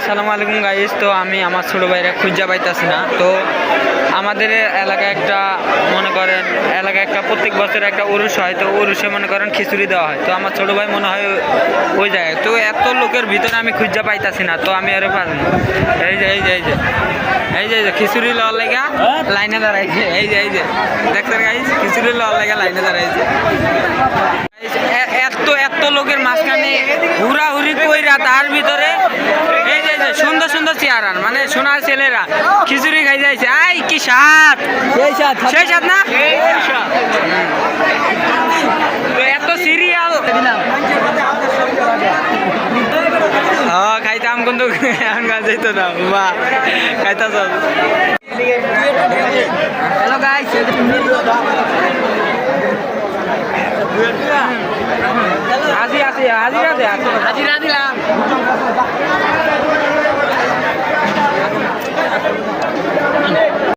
আসসালামু আলাইকুম গাইস। তো আমি আমার ছোটো ভাইরা খুঁজা পাইতেছি না। তো আমাদের এলাকায় একটা মনে করেন এলাকায় একটা প্রত্যেক বছর একটা উরুষ হয়। তো উরুষে মনে করেন খিচুড়ি দেওয়া হয়। তো আমার ছোটো ভাই মনে হয় ওই জায়গায়। তো এত লোকের ভিতরে আমি খুঁজা পাইতেছি না। তো আমি আরও পারবো না। এই যে এই যে এই যে এই যে এই যে খিচুড়ি লওয়ার লেগা লাইনে দাঁড়াইছে। এই যে দেখছেন গাইস, খিচুড়ি লওয়ার লেগা লাইনে দাঁড়াইছে। এত এত লোকের মাঝখানে হুড়াহুড়ি কইরা তার ভিতরে এই যে সুন্দর সুন্দর চেয়ার মানে সোনার ছেলেরা খিচুড়ি খাই যাইছে। আই কি স্বাদ, সেই স্বাদ না? তো এত সিরিয়াল খাইতাম কিন্তু এখন যাইতো না বা খাইতাছ। হ্যালো গাইস, হাজিরা দিলাম।